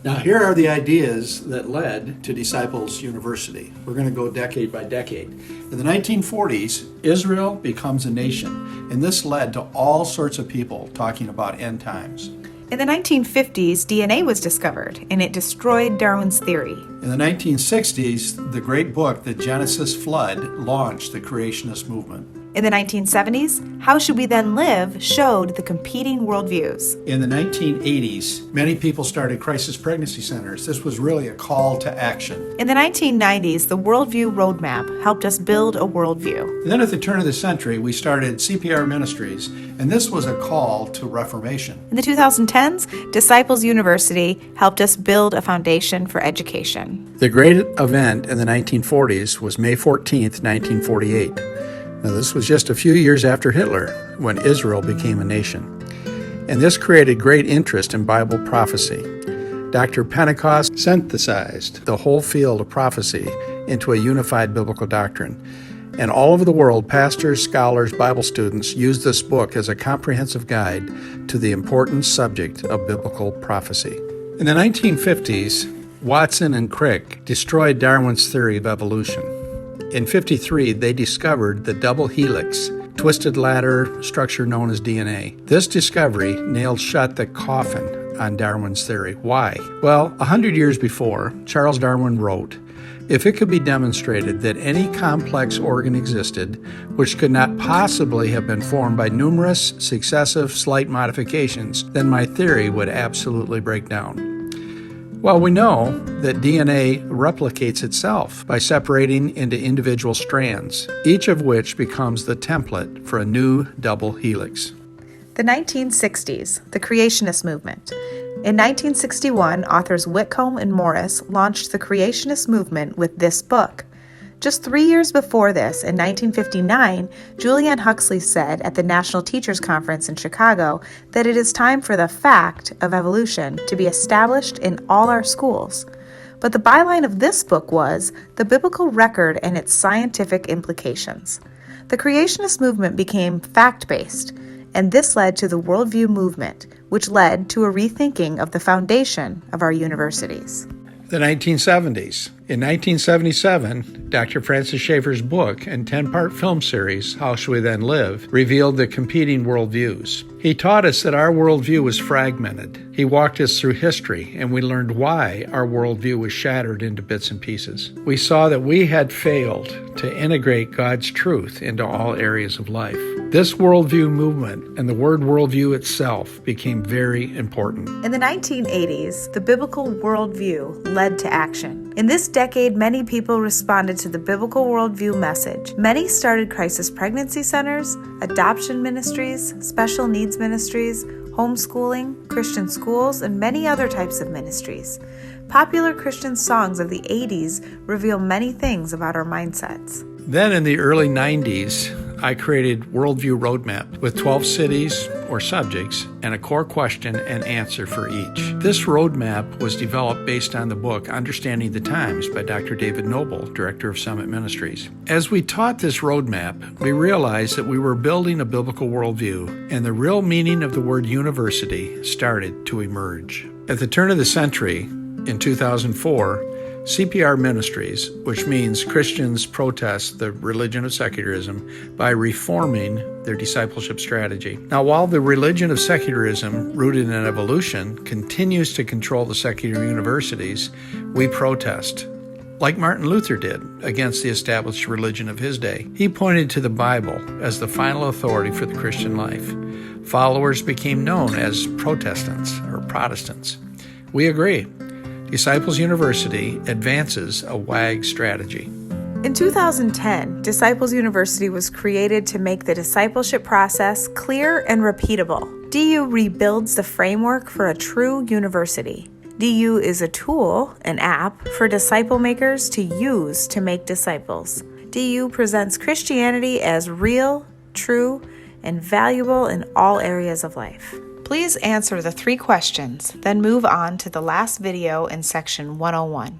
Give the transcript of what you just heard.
Now, here are the ideas that led to Disciples University. We're going to go decade by decade. In the 1940s, Israel becomes a nation, and this led to all sorts of people talking about end times. In the 1950s, DNA was discovered, and it destroyed Darwin's theory. In the 1960s, the great book, The Genesis Flood, launched the creationist movement. In the 1970s, How Should We Then Live showed the competing worldviews. In the 1980s, many people started crisis pregnancy centers. This was really a call to action. In the 1990s, the Worldview Roadmap helped us build a worldview. And then at the turn of the century, we started CPR Ministries, and this was a call to reformation. In the 2010s, Disciples University helped us build a foundation for education. The great event in the 1940s was May 14th, 1948. Now, this was just a few years after Hitler, when Israel became a nation. And this created great interest in Bible prophecy. Dr. Pentecost synthesized the whole field of prophecy into a unified biblical doctrine. And all over the world, pastors, scholars, Bible students used this book as a comprehensive guide to the important subject of biblical prophecy. In the 1950s, Watson and Crick destroyed Darwin's theory of evolution. In 1953, they discovered the double helix, twisted ladder structure known as DNA. This discovery nailed shut the coffin on Darwin's theory. Why? Well, 100 years before, Charles Darwin wrote, "If it could be demonstrated that any complex organ existed which could not possibly have been formed by numerous successive slight modifications, then my theory would absolutely break down." Well, we know that DNA replicates itself by separating into individual strands, each of which becomes the template for a new double helix. The 1960s, the creationist movement. In 1961, authors Whitcomb and Morris launched the creationist movement with this book. Just 3 years before this, in 1959, Julianne Huxley said at the National Teachers Conference in Chicago that it is time for the fact of evolution to be established in all our schools. But the byline of this book was The Biblical Record and Its Scientific Implications. The creationist movement became fact-based, and this led to the worldview movement, which led to a rethinking of the foundation of our universities. The 1970s. In 1977, Dr. Francis Schaeffer's book and 10-part film series, How Should We Then Live, revealed the competing worldviews. He taught us that our worldview was fragmented. He walked us through history, and we learned why our worldview was shattered into bits and pieces. We saw that we had failed to integrate God's truth into all areas of life. This worldview movement and the word worldview itself became very important. In the 1980s, the biblical worldview led to action. In this decade, many people responded to the biblical worldview message. Many started crisis pregnancy centers, adoption ministries, special needs ministries, homeschooling, Christian schools, and many other types of ministries. Popular Christian songs of the 80s reveal many things about our mindsets. Then in the early 90s, I created Worldview Roadmap with 12 cities or subjects and a core question and answer for each. This roadmap was developed based on the book Understanding the Times by Dr. David Noble, Director of Summit Ministries. As we taught this roadmap, we realized that we were building a biblical worldview, and the real meaning of the word university started to emerge. At the turn of the century, in 2004, CPR Ministries, which means Christians protest the religion of secularism by reforming their discipleship strategy. Now, while the religion of secularism, rooted in evolution, continues to control the secular universities, we protest, like Martin Luther did, against the established religion of his day. He pointed to the Bible as the final authority for the Christian life. Followers became known as Protestants or Protestants. We agree. Disciples University advances a WAG strategy. In 2010, Disciples University was created to make the discipleship process clear and repeatable. DU rebuilds the framework for a true university. DU is a tool, an app, for disciple makers to use to make disciples. DU presents Christianity as real, true, and valuable in all areas of life. Please answer the 3 questions, then move on to the last video in section 101.